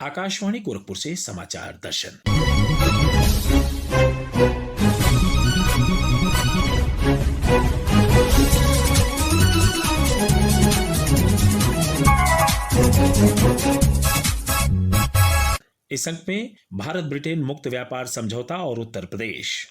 आकाशवाणी गोरखपुर से समाचार दर्शन। इस अंक में भारत ब्रिटेन मुक्त व्यापार समझौता और उत्तर प्रदेश।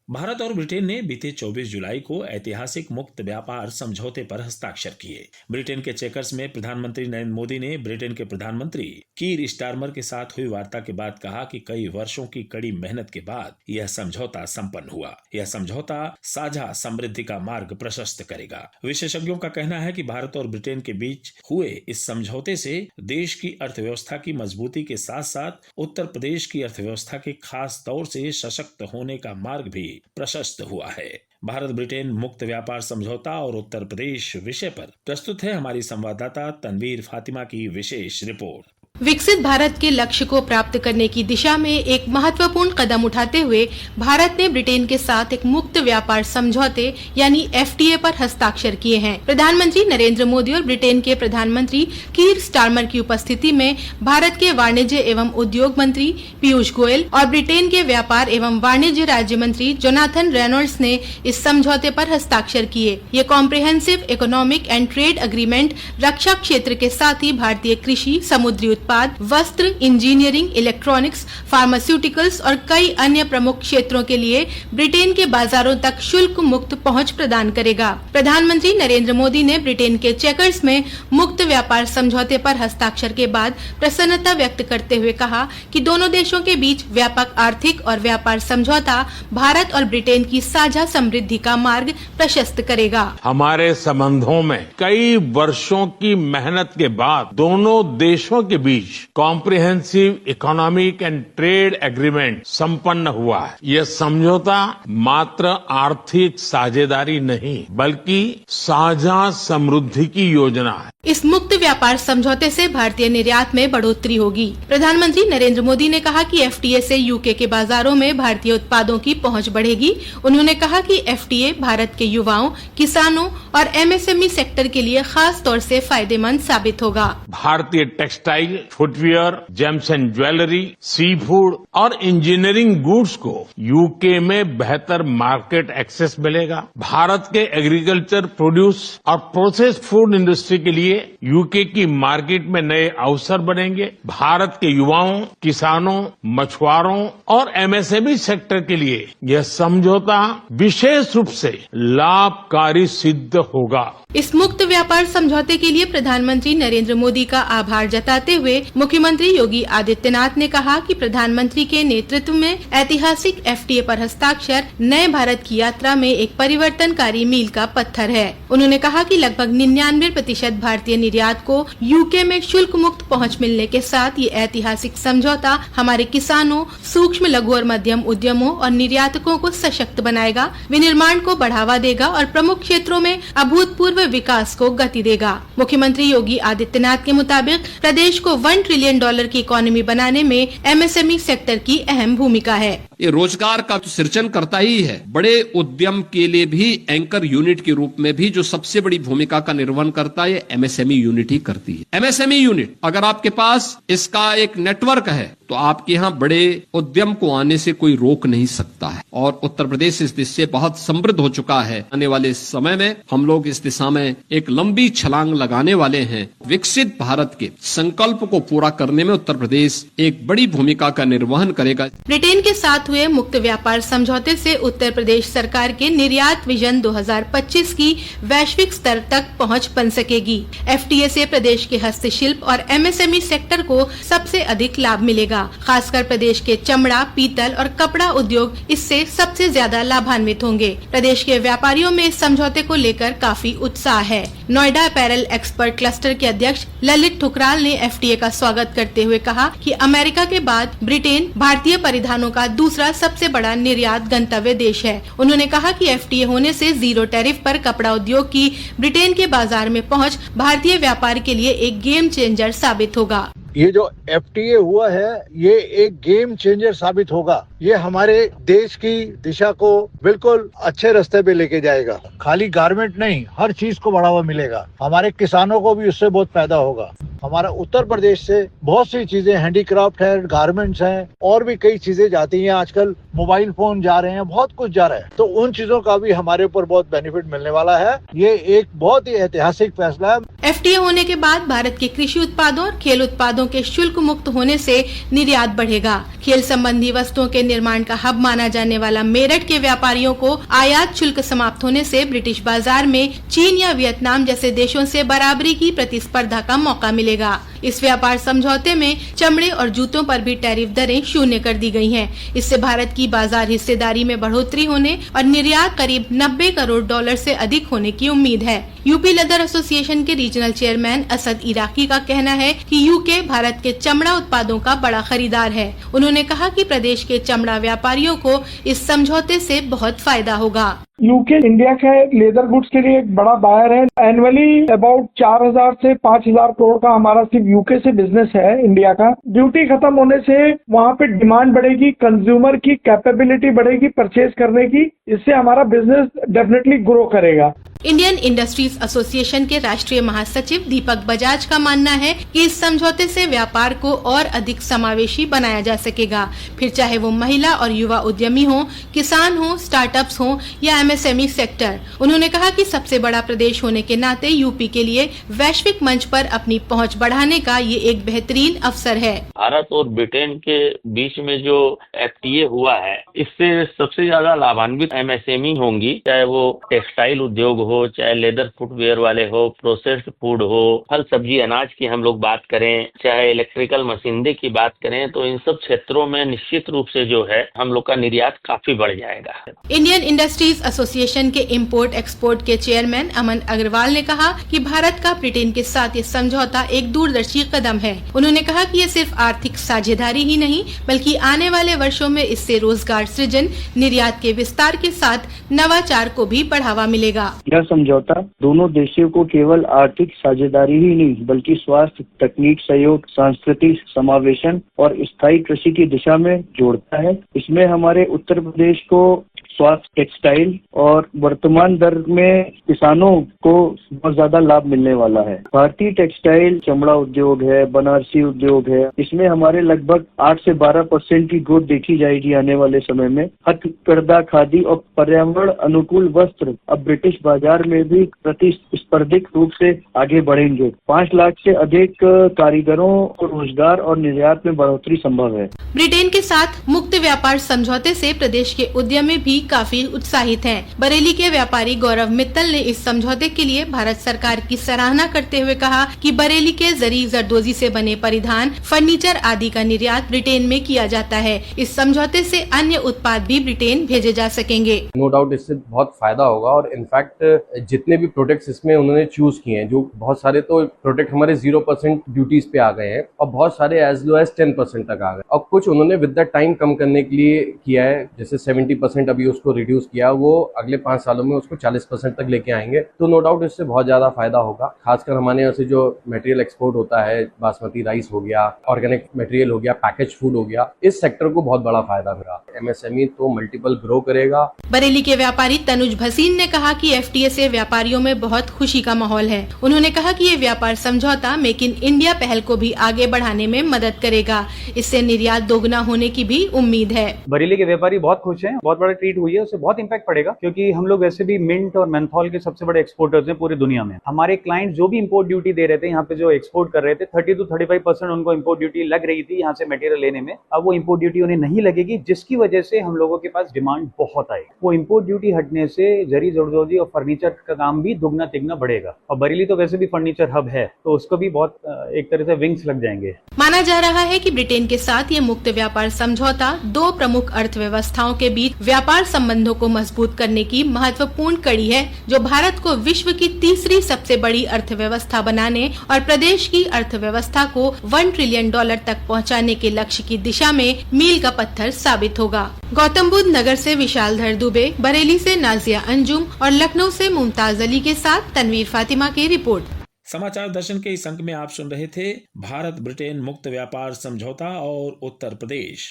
भारत और ब्रिटेन ने बीते 24 जुलाई को ऐतिहासिक मुक्त व्यापार समझौते पर हस्ताक्षर किए। ब्रिटेन के चेकर्स में प्रधानमंत्री नरेंद्र मोदी ने ब्रिटेन के प्रधानमंत्री कीर स्टारमर के साथ हुई वार्ता के बाद कहा कि कई वर्षों की कड़ी मेहनत के बाद यह समझौता संपन्न हुआ। यह समझौता साझा समृद्धि का मार्ग प्रशस्त करेगा। विशेषज्ञों का कहना है कि भारत और ब्रिटेन के बीच हुए इस समझौते से देश की अर्थव्यवस्था की मजबूती के साथ साथ उत्तर प्रदेश की अर्थव्यवस्था के खास तौर से सशक्त होने का मार्ग भी प्रशस्त हुआ है। भारत ब्रिटेन मुक्त व्यापार समझौता और उत्तर प्रदेश विषय पर प्रस्तुत है हमारी संवाददाता तनवीर फातिमा की विशेष रिपोर्ट। विकसित भारत के लक्ष्य को प्राप्त करने की दिशा में एक महत्वपूर्ण कदम उठाते हुए भारत ने ब्रिटेन के साथ एक मुक्त व्यापार समझौते यानी FTA पर हस्ताक्षर किए हैं। प्रधानमंत्री नरेंद्र मोदी और ब्रिटेन के प्रधानमंत्री कीर स्टारमर की उपस्थिति में भारत के वाणिज्य एवं उद्योग मंत्री पीयूष गोयल और ब्रिटेन के व्यापार एवं वाणिज्य राज्य मंत्री जोनाथन रेनॉल्ड्स ने इस समझौते पर हस्ताक्षर किए। ये comprehensive economic and trade agreement रक्षा क्षेत्र के साथ ही भारतीय कृषि, समुद्री उत्पाद, वस्त्र, इंजीनियरिंग, इलेक्ट्रॉनिक्स, फार्मास्यूटिकल्स और कई अन्य प्रमुख क्षेत्रों के लिए ब्रिटेन के बाजारों तक शुल्क मुक्त पहुंच प्रदान करेगा। प्रधानमंत्री नरेंद्र मोदी ने ब्रिटेन के चेकर्स में मुक्त व्यापार समझौते पर हस्ताक्षर के बाद प्रसन्नता व्यक्त करते हुए कहा कि दोनों देशों के बीच व्यापक आर्थिक और व्यापार समझौता भारत और ब्रिटेन की साझा समृद्धि का मार्ग प्रशस्त करेगा। हमारे संबंधों में कई वर्षों की मेहनत के बाद दोनों देशों के बीच comprehensive economic and trade agreement संपन्न हुआ है। यह समझौता मात्र आर्थिक साझेदारी नहीं बल्कि साझा समृद्धि की योजना है। इस मुक्त व्यापार समझौते से भारतीय निर्यात में बढ़ोतरी होगी। प्रधानमंत्री नरेंद्र मोदी ने कहा कि FTA से UK के बाजारों में भारतीय उत्पादों की पहुंच बढ़ेगी। उन्होंने कहा कि FTA भारत के युवाओं, किसानों और MSME सेक्टर के लिए खास तौर से फायदेमंद साबित होगा। भारतीय textile, footwear, gems and jewellery, sea food और इंजीनियरिंग गुड्स को UK में बेहतर मार्केट एक्सेस मिलेगा। भारत के एग्रीकल्चर, प्रोड्यूस और प्रोसेस फूड इंडस्ट्री के लिए UK की मार्केट में नए अवसर बनेंगे। भारत के युवाओं, किसानों, मछुआरों और MSME सेक्टर के लिए यह समझौता विशेष रूप से लाभकारी सिद्ध होगा। इस मुक्त व्यापार समझौते के लिए प्रधानमंत्री नरेंद्र मोदी का आभार जताते हुए मुख्यमंत्री योगी आदित्यनाथ ने कहा कि प्रधानमंत्री के नेतृत्व में ऐतिहासिक FTA पर हस्ताक्षर नए भारत की यात्रा में एक परिवर्तनकारी मील का पत्थर है। उन्होंने कहा कि लगभग 99% भारतीय निर्यात को UK में शुल्क मुक्त पहुंच मिलने के साथ ये ऐतिहासिक समझौता हमारे किसानों, सूक्ष्म, लघु और मध्यम उद्यमों और निर्यातकों को सशक्त बनाएगा, विनिर्माण को बढ़ावा देगा और प्रमुख क्षेत्रों में अभूतपूर्व विकास को गति देगा। मुख्यमंत्री योगी आदित्यनाथ के मुताबिक प्रदेश को $1 ट्रिलियन की इकोनॉमी बनाने में MSME सेक्टर की अहम भूमिका है। ये रोजगार का तो सृजन करता ही है, बड़े उद्यम के लिए भी एंकर यूनिट के रूप में भी जो सबसे बड़ी भूमिका का निर्वहन करता है MSME यूनिट ही करती है। MSME यूनिट अगर आपके पास इसका एक नेटवर्क है तो आपके यहाँ बड़े उद्यम को आने से कोई रोक नहीं सकता है और उत्तर प्रदेश इस दिशा से बहुत समृद्ध हो चुका है। आने वाले समय में हम लोग इस दिशा में एक लंबी छलांग लगाने वाले हैं। विकसित भारत के संकल्प को पूरा करने में उत्तर प्रदेश एक बड़ी भूमिका का निर्वहन करेगा। ब्रिटेन के साथ हुए मुक्त व्यापार समझौते से उत्तर प्रदेश सरकार के निर्यात विजन 2025 की वैश्विक स्तर तक पहुंच बन सकेगी। FTA से प्रदेश के हस्तशिल्प और MSME सेक्टर को सबसे अधिक लाभ मिलेगा। खासकर प्रदेश के चमड़ा, पीतल और कपड़ा उद्योग इससे सबसे ज्यादा लाभान्वित होंगे। प्रदेश के व्यापारियों में इस समझौते को लेकर काफी उत्साह है। नोएडा अपैरल एक्सपर्ट क्लस्टर के अध्यक्ष ललित ठुकराल ने FTA का स्वागत करते हुए कहा कि अमेरिका के बाद ब्रिटेन भारतीय परिधानों का दूसरा सबसे बड़ा निर्यात गंतव्य देश है। उन्होंने कहा कि FTA होने से जीरो टैरिफ पर कपड़ा उद्योग की ब्रिटेन के बाजार में पहुंच भारतीय व्यापार के लिए एक गेम चेंजर साबित होगा। ये जो FTA हुआ है ये एक गेम चेंजर साबित होगा। ये हमारे देश की दिशा को बिल्कुल अच्छे रास्ते पे लेके जाएगा। खाली गारमेंट नहीं, हर चीज को बढ़ावा मिलेगा। हमारे किसानों को भी उससे बहुत फायदा होगा। हमारा उत्तर प्रदेश से बहुत सी चीजें, हैंडीक्राफ्ट है, गारमेंट्स हैं, और भी कई चीजें जाती हैं। आजकल मोबाइल फोन जा रहे हैं, बहुत कुछ जा रहा है, तो उन चीजों का भी हमारे ऊपर बहुत बेनिफिट मिलने वाला है। ये एक बहुत ही ऐतिहासिक फैसला है। FTA होने के बाद भारत के कृषि उत्पादों और खेल उत्पादों के शुल्क मुक्त होने से निर्यात बढ़ेगा। खेल संबंधी वस्तुओं के निर्माण का हब माना जाने वाला मेरठ के व्यापारियों को आयात शुल्क समाप्त होने से ब्रिटिश बाजार में चीन या वियतनाम जैसे देशों से बराबरी की प्रतिस्पर्धा का मौका मिलेगा। इस व्यापार समझौते में चमड़े और जूतों पर भी टैरिफ दरें शून्य कर दी गई हैं। इससे भारत की बाजार हिस्सेदारी में बढ़ोतरी होने और निर्यात करीब 90 करोड़ डॉलर से अधिक होने की उम्मीद है। यूपी लेदर एसोसिएशन के रीजनल चेयरमैन असद इराकी का कहना है कि यूके भारत के चमड़ा उत्पादों का बड़ा खरीदार है। उन्होंने कहा कि प्रदेश के चमड़ा व्यापारियों को इस समझौते से बहुत फायदा होगा। यूके इंडिया के लेदर गुड्स के लिए एक बड़ा बायर है। एनुअली अबाउट 4000 से 5000 करोड़ का हमारा सिर्फ यूके से बिजनेस है इंडिया का। ड्यूटी खत्म होने से वहाँ पे डिमांड बढ़ेगी, कंज्यूमर की कैपेबिलिटी बढ़ेगी परचेज करने की। इससे हमारा बिजनेस डेफिनेटली ग्रो करेगा। इंडियन इंडस्ट्रीज एसोसिएशन के राष्ट्रीय महासचिव दीपक बजाज का मानना है कि इस समझौते से व्यापार को और अधिक समावेशी बनाया जा सकेगा, फिर चाहे वो महिला और युवा उद्यमी हो, किसान हो, स्टार्टअप्स हो या MSME सेक्टर। उन्होंने कहा कि सबसे बड़ा प्रदेश होने के नाते यूपी के लिए वैश्विक मंच पर अपनी पहुंच बढ़ाने का ये एक बेहतरीन अवसर है। भारत और ब्रिटेन के बीच में जो FTA हुआ है, इससे सबसे ज्यादा लाभान्वित MSME होंगी, चाहे वो टेक्सटाइल उद्योग हो, चाहे लेदर फुटवेयर वाले हो, प्रोसेस्ड फूड हो, फल सब्जी अनाज की हम लोग बात करें, चाहे इलेक्ट्रिकल मशीनरी की बात करें, तो इन सब क्षेत्रों में निश्चित रूप से जो है हम लोग का निर्यात काफी बढ़ जाएगा। इंडियन इंडस्ट्रीज एसोसिएशन के इंपोर्ट एक्सपोर्ट के चेयरमैन अमन अग्रवाल ने कहा कि भारत का ब्रिटेन के साथ ये समझौता एक दूरदर्शी कदम है। उन्होंने कहा कि ये सिर्फ आर्थिक साझेदारी ही नहीं बल्कि आने वाले वर्षों में इससे रोजगार सृजन, निर्यात के विस्तार के साथ नवाचार को भी बढ़ावा मिलेगा। समझौता दोनों देशों को केवल आर्थिक साझेदारी ही नहीं बल्कि स्वास्थ्य, तकनीक सहयोग, सांस्कृतिक समावेशन और स्थायी कृषि की दिशा में जोड़ता है। इसमें हमारे उत्तर प्रदेश को स्वास्थ्य, टेक्सटाइल और वर्तमान दर में किसानों को बहुत ज्यादा लाभ मिलने वाला है। भारतीय टेक्सटाइल, चमड़ा उद्योग है, बनारसी उद्योग है, इसमें हमारे लगभग 8 से 12% की ग्रोथ देखी जाएगी आने वाले समय में। हथकरघा, खादी और पर्यावरण अनुकूल वस्त्र अब ब्रिटिश बाजार में भी प्रतिस्पर्धिक रूप से आगे बढ़ेंगे। 5 लाख से अधिक कारीगरों को रोजगार और निर्यात में बढ़ोतरी संभव है। ब्रिटेन के साथ मुक्त व्यापार समझौते से प्रदेश के उद्यमी भी काफी उत्साहित हैं। बरेली के व्यापारी गौरव मित्तल ने इस समझौते के लिए भारत सरकार की सराहना करते हुए कहा कि बरेली के जरी जरदोजी से बने परिधान, फर्नीचर आदि का निर्यात ब्रिटेन में किया जाता है। इस समझौते से अन्य उत्पाद भी ब्रिटेन भेजे जा सकेंगे। नो डाउट इससे बहुत फायदा होगा और इनफैक्ट जितने भी प्रोडक्ट्स इसमें उन्होंने चूज किए हैं, जो बहुत सारे तो प्रोडक्ट हमारे 0% ड्यूटीज पे आ गए हैं और बहुत सारे एज लो एज 10% तक आ गए और कुछ उन्होंने विद द टाइम कम करने के लिए किया है। जैसे 70% अभी उसको रिड्यूस किया, वो अगले 5 सालों में उसको 40% तक लेके आएंगे। तो नो डाउट इससे बहुत ज्यादा फायदा होगा। खासकर हमारे यहाँ से जो मटेरियल एक्सपोर्ट होता है, बासमती राइस हो गया, ऑर्गेनिक मटेरियल हो गया, पैकेज फूड हो गया, इस सेक्टर को बहुत बड़ा फायदा मिला। MSME तो मल्टीपल ग्रो करेगा। बरेली के व्यापारी तनुज भसीन ने कहा कि FTA से व्यापारियों में बहुत खुशी का माहौल है। उन्होंने कहा कि ये व्यापार समझौता मेक इन इंडिया पहल को भी आगे बढ़ाने में मदद करेगा। इससे निर्यात दोगुना होने की भी उम्मीद है। बरेली के व्यापारी बहुत खुश हैं। बहुत बड़ा ट्रीट हुई है, उससे बहुत इम्पैक्ट पड़ेगा क्योंकि हम लोग वैसे भी मिंट और मेंथॉल के सबसे बड़े एक्सपोर्टर्स हैं पूरी दुनिया में। हमारे क्लाइंट जो भी इंपोर्ट ड्यूटी दे रहे थे, यहाँ पे जो एक्सपोर्ट कर रहे थे, 30 to 35% उनको इंपोर्ट ड्यूटी लग रही थी यहाँ से मटेरियल लेने में। अब वो इंपोर्ट ड्यूटी उन्हें नहीं लगेगी, जिसकी वजह से हम लोगों के पास डिमांड बहुत आई। वो इंपोर्ट ड्यूटी हटने से जरी जरदोजी और फर्नीचर का काम भी दुगना तिगना बढ़ेगा और बरेली तो वैसे भी फर्नीचर हब है, तो उसको भी बहुत एक तरह से विंग्स लग जाएंगे। माना जा रहा है कि ब्रिटेन के साथ ये मुक्त व्यापार समझौता 2 प्रमुख अर्थव्यवस्थाओं के बीच व्यापार संबंधों को मजबूत करने की महत्वपूर्ण कड़ी है, जो भारत को विश्व की तीसरी सबसे बड़ी अर्थव्यवस्था बनाने और प्रदेश की अर्थव्यवस्था को $1 ट्रिलियन तक पहुंचाने के लक्ष्य की दिशा में मील का पत्थर साबित होगा। गौतम बुद्ध नगर से विशालधर दुबे, बरेली से नाजिया अंजुम और लखनऊ से मुमताज अली के साथ तनवीर फातिमा की रिपोर्ट। समाचार दर्शन के इस अंक में आप सुन रहे थे भारत ब्रिटेन मुक्त व्यापार समझौता और उत्तर प्रदेश।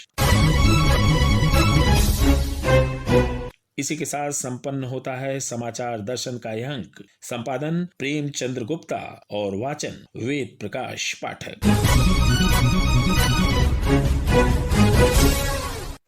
इसी के साथ संपन्न होता है समाचार दर्शन का यह अंक। संपादन प्रेमचंद्र गुप्ता और वाचन वेद प्रकाश पाठक।